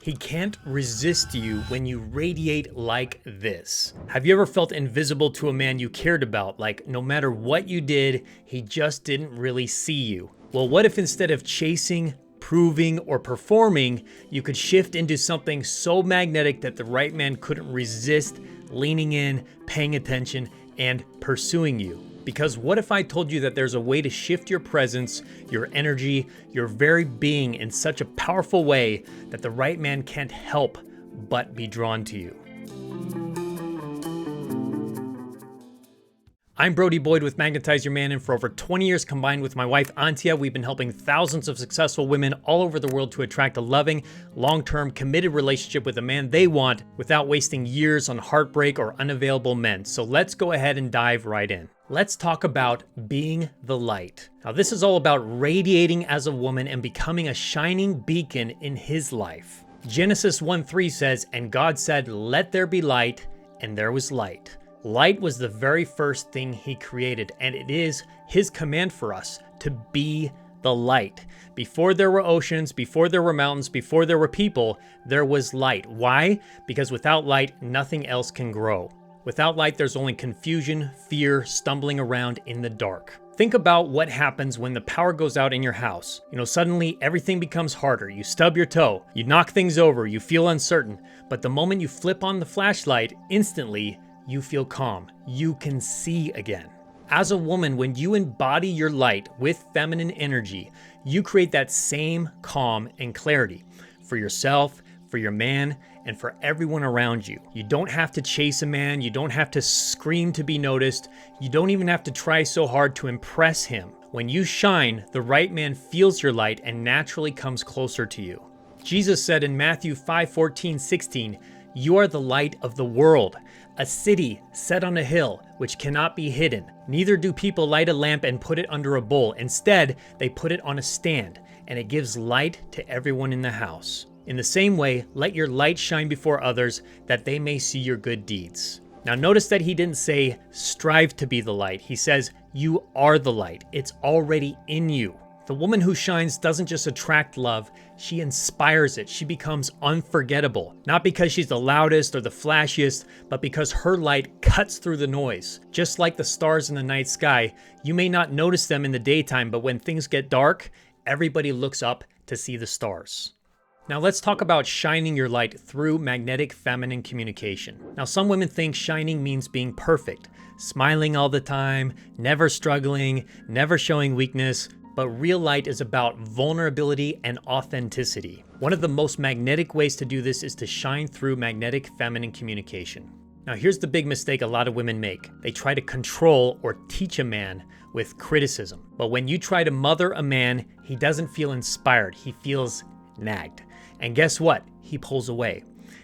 He can't resist you when you radiate like this. Have you ever felt invisible to a man you cared about? Like no matter what you did, he just didn't really see you. Well, what if instead of chasing, proving, or performing, you could shift into something so magnetic that the right man couldn't resist leaning in, paying attention, and pursuing you? Because what if I told you that there's a way to shift your presence, your energy, your very being in such a powerful way that the right man can't help but be drawn to you? I'm Brody Boyd with Magnetize Your Man, and for over 20 years combined with my wife Antia, we've been helping thousands of successful women all over the world to attract a loving, long-term, committed relationship with the man they want without wasting years on heartbreak or unavailable men. So let's go ahead and dive right in. Let's talk about being the light. Now, this is all about radiating as a woman and becoming a shining beacon in his life. Genesis 1:3 says, "And God said, let there be light, and there was light." Light was the very first thing he created, and it is his command for us to be the light. Before there were oceans, before there were mountains, before there were people, there was light. Why? Because without light, nothing else can grow. Without light, there's only confusion, fear, stumbling around in the dark. Think about what happens when the power goes out in your house. Suddenly everything becomes harder. You stub your toe, you knock things over, you feel uncertain. But the moment you flip on the flashlight, instantly, you feel calm. You can see again. As a woman, when you embody your light with feminine energy, you create that same calm and clarity for yourself, for your man, and for everyone around you. You don't have to chase a man. You don't have to scream to be noticed. You don't even have to try so hard to impress him. When you shine, the right man feels your light and naturally comes closer to you. Jesus said in Matthew 5:14-16, "You are the light of the world, a city set on a hill which cannot be hidden. Neither do people light a lamp and put it under a bowl. Instead, they put it on a stand, and it gives light to everyone in the house. In the same way, let your light shine before others, that they may see your good deeds." Now notice that he didn't say, strive to be the light. He says, you are the light. It's already in you. The woman who shines doesn't just attract love, she inspires it. She becomes unforgettable, not because she's the loudest or the flashiest, but because her light cuts through the noise. Just like the stars in the night sky, you may not notice them in the daytime, but when things get dark, everybody looks up to see the stars. Now let's talk about shining your light through magnetic feminine communication. Now some women think shining means being perfect, smiling all the time, never struggling, never showing weakness. But real light is about vulnerability and authenticity. One of the most magnetic ways to do this is to shine through magnetic feminine communication. Now here's the big mistake a lot of women make. They try to control or teach a man with criticism. But when you try to mother a man, he doesn't feel inspired. He feels nagged. And guess what? He pulls away.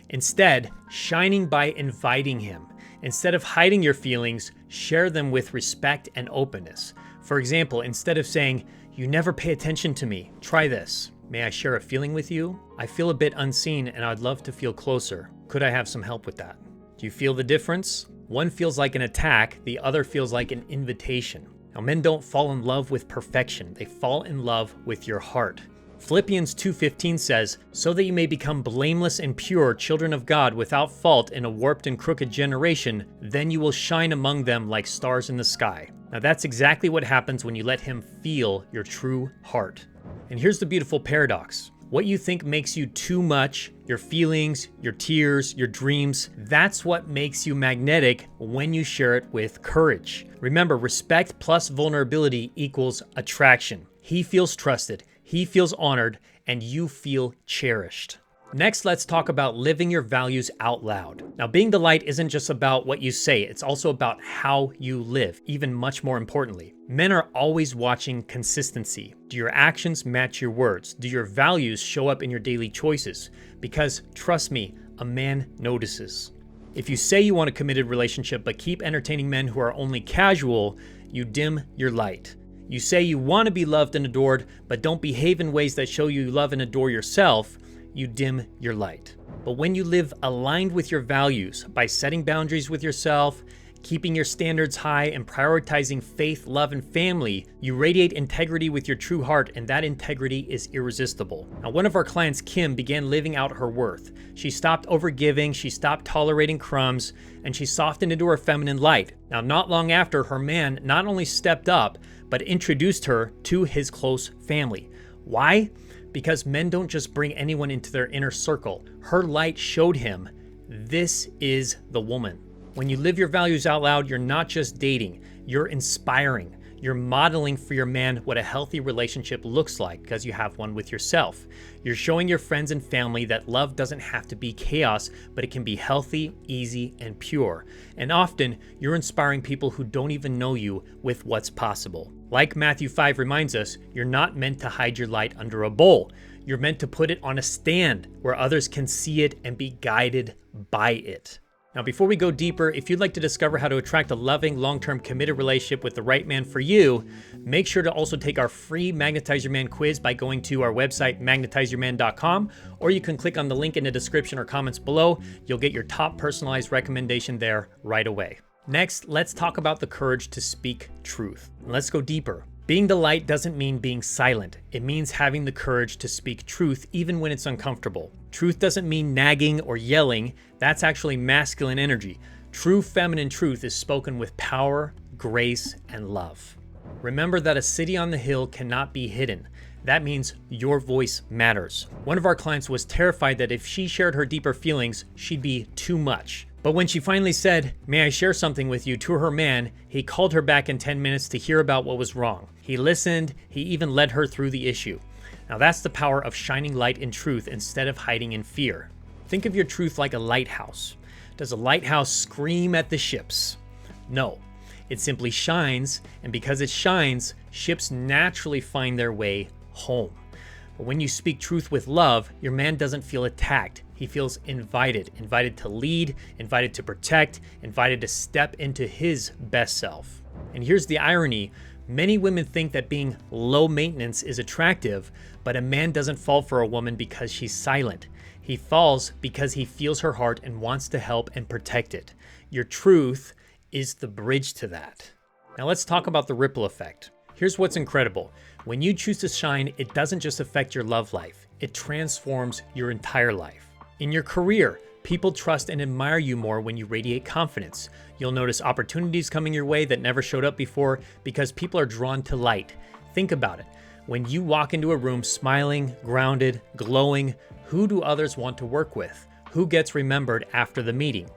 Instead, shining by inviting him. Instead of hiding your feelings, share them with respect and openness. For example, instead of saying, "You never pay attention to me, try this. May I share a feeling with you? I feel a bit unseen and I'd love to feel closer. Could I have some help with that?" Do you feel the difference? One feels like an attack, the other feels like an invitation. Now, men don't fall in love with perfection. They fall in love with your heart. Philippians 2:15 says, "So that you may become blameless and pure, children of God, without fault in a warped and crooked generation, then you will shine among them like stars in the sky." Now that's exactly what happens when you let him feel your true heart. And here's the beautiful paradox. What you think makes you too much, your feelings, your tears, your dreams, that's what makes you magnetic when you share it with courage. Remember, respect plus vulnerability equals attraction. He feels trusted, he feels honored, and you feel cherished. Next, let's talk about living your values out loud. Now, being the light isn't just about what you say, it's also about how you live, even much more importantly. Men are always watching consistency. Do your actions match your words? Do your values show up in your daily choices? Because, trust me, a man notices. If you say you want a committed relationship but keep entertaining men who are only casual, you dim your light. You say you want to be loved and adored, but don't behave in ways that show you love and adore yourself, you dim your light. But when you live aligned with your values by setting boundaries with yourself, Keeping your standards high and prioritizing faith, love, and family, you radiate integrity with your true heart, and that integrity is irresistible. Now, one of our clients, Kim, began living out her worth. She stopped overgiving, she stopped tolerating crumbs, and she softened into her feminine light. Now, not long after, her man not only stepped up, but introduced her to his close family. Why? Because men don't just bring anyone into their inner circle. Her light showed him, this is the woman. When you live your values out loud, you're not just dating, you're inspiring. You're modeling for your man what a healthy relationship looks like because you have one with yourself. You're showing your friends and family that love doesn't have to be chaos, but it can be healthy, easy, and pure. And often, you're inspiring people who don't even know you with what's possible. Like Matthew 5 reminds us, you're not meant to hide your light under a bowl. You're meant to put it on a stand where others can see it and be guided by it. Now, before we go deeper, if you'd like to discover how to attract a loving, long-term committed relationship with the right man for you, make sure to also take our free Magnetize Your Man quiz by going to our website, magnetizeyourman.com, or you can click on the link in the description or comments below. You'll get your top personalized recommendation there right away. Next, let's talk about the courage to speak truth. Let's go deeper. Being the light doesn't mean being silent. It means having the courage to speak truth even when it's uncomfortable. Truth doesn't mean nagging or yelling. That's actually masculine energy. True feminine truth is spoken with power, grace, and love. Remember that a city on the hill cannot be hidden. That means your voice matters. One of our clients was terrified that if she shared her deeper feelings, she'd be too much. But when she finally said, "May I share something with you?" to her man, he called her back in 10 minutes to hear about what was wrong. He listened, he even led her through the issue. Now that's the power of shining light in truth instead of hiding in fear. Think of your truth like a lighthouse. Does a lighthouse scream at the ships? No, it simply shines, and because it shines, ships naturally find their way home. But when you speak truth with love, your man doesn't feel attacked. He feels invited to lead, invited to protect, invited to step into his best self. And here's the irony. Many women think that being low maintenance is attractive, but a man doesn't fall for a woman because she's silent. He falls because he feels her heart and wants to help and protect it. Your truth is the bridge to that. Now let's talk about the ripple effect. Here's what's incredible. When you choose to shine, it doesn't just affect your love life. It transforms your entire life. In your career, people trust and admire you more when you radiate confidence. You'll notice opportunities coming your way that never showed up before because people are drawn to light. Think about it. When you walk into a room smiling, grounded, glowing, who do others want to work with? Who gets remembered after the meeting?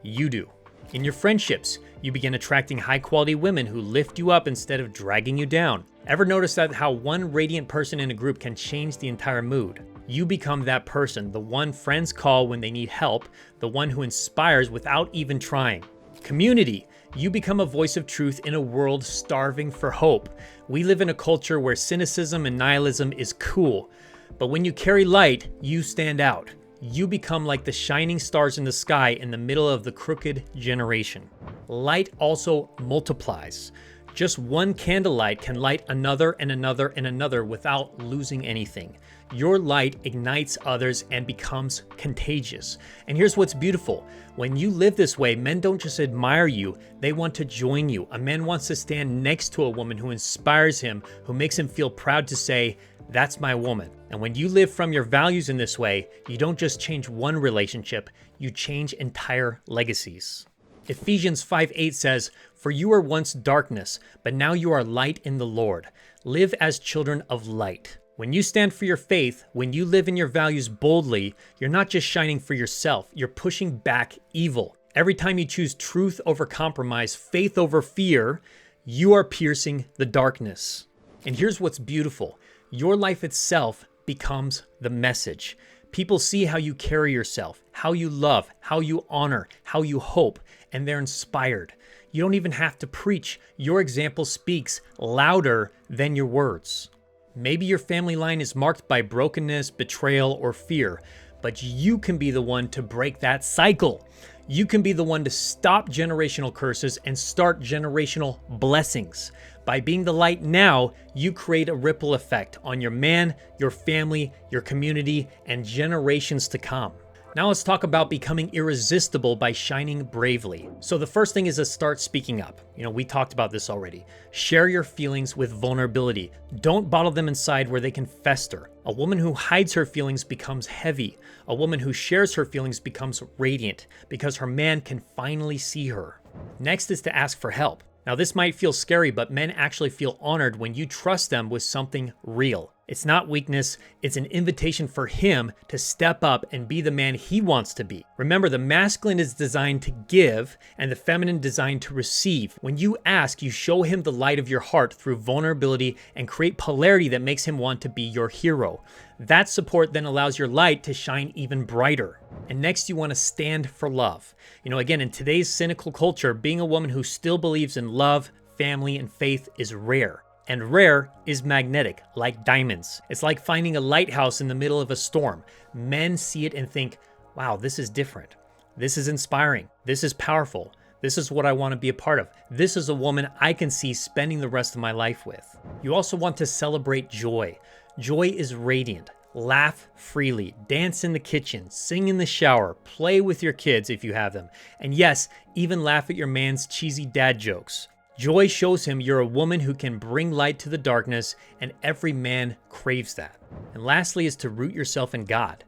You do. In your friendships, you begin attracting high-quality women who lift you up instead of dragging you down. Ever notice that how one radiant person in a group can change the entire mood? You become that person, the one friends call when they need help, the one who inspires without even trying. Community. You become a voice of truth in a world starving for hope. We live in a culture where cynicism and nihilism is cool. But when you carry light, you stand out. You become like the shining stars in the sky in the middle of the crooked generation. Light also multiplies. Just one candlelight can light another and another and another without losing anything. Your light ignites others and becomes contagious. And here's what's beautiful. When you live this way, men don't just admire you, they want to join you. A man wants to stand next to a woman who inspires him, who makes him feel proud to say, "That's my woman." And when you live from your values in this way, you don't just change one relationship, you change entire legacies. Ephesians 5:8 says, "For you were once darkness, but now you are light in the Lord. Live as children of light." When you stand for your faith, when you live in your values boldly, you're not just shining for yourself, you're pushing back evil. Every time you choose truth over compromise, faith over fear, you are piercing the darkness. And here's what's beautiful. Your life itself becomes the message. People see how you carry yourself, how you love, how you honor, how you hope, and they're inspired. You don't even have to preach. Your example speaks louder than your words. Maybe your family line is marked by brokenness, betrayal, or fear, but you can be the one to break that cycle. You can be the one to stop generational curses and start generational blessings. By being the light now, you create a ripple effect on your man, your family, your community, and generations to come. Now let's talk about becoming irresistible by shining bravely. So the first thing is to start speaking up. We talked about this already. Share your feelings with vulnerability. Don't bottle them inside where they can fester. A woman who hides her feelings becomes heavy. A woman who shares her feelings becomes radiant because her man can finally see her. Next is to ask for help. Now this might feel scary, but men actually feel honored when you trust them with something real. It's not weakness, it's an invitation for him to step up and be the man he wants to be. Remember, the masculine is designed to give and the feminine designed to receive. When you ask, you show him the light of your heart through vulnerability and create polarity that makes him want to be your hero. That support then allows your light to shine even brighter. And next, you want to stand for love. Again, in today's cynical culture, being a woman who still believes in love, family, and faith is rare. And rare is magnetic, like diamonds. It's like finding a lighthouse in the middle of a storm. Men see it and think, wow, this is different. This is inspiring. This is powerful. This is what I want to be a part of. This is a woman I can see spending the rest of my life with. You also want to celebrate joy. Joy is radiant. Laugh freely, dance in the kitchen, sing in the shower, play with your kids if you have them. And yes, even laugh at your man's cheesy dad jokes. Joy shows him you're a woman who can bring light to the darkness, and every man craves that. And lastly is to root yourself in God.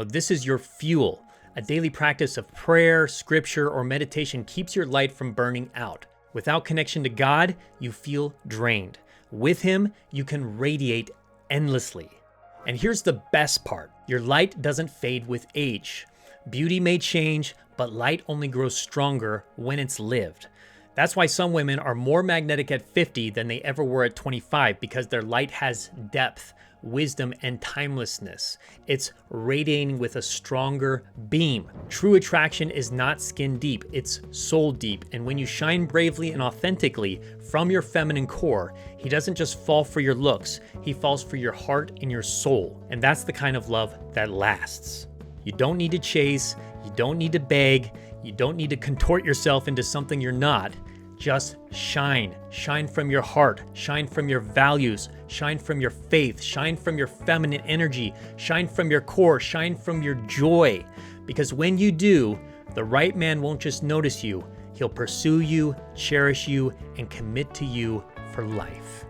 This is your fuel. A daily practice of prayer, scripture, or meditation keeps your light from burning out. Without connection to God, you feel drained. With him, you can radiate endlessly. And here's the best part. Your light doesn't fade with age. Beauty may change, but light only grows stronger when it's lived. That's why some women are more magnetic at 50 than they ever were at 25, because their light has depth, wisdom, and timelessness. It's radiating with a stronger beam. True attraction is not skin deep, it's soul deep. And when you shine bravely and authentically from your feminine core, he doesn't just fall for your looks, he falls for your heart and your soul. And that's the kind of love that lasts. You don't need to chase, you don't need to beg, you don't need to contort yourself into something you're not. Just shine. Shine from your heart. Shine from your values. Shine from your faith. Shine from your feminine energy. Shine from your core. Shine from your joy. Because when you do, the right man won't just notice you. He'll pursue you, cherish you, and commit to you for life.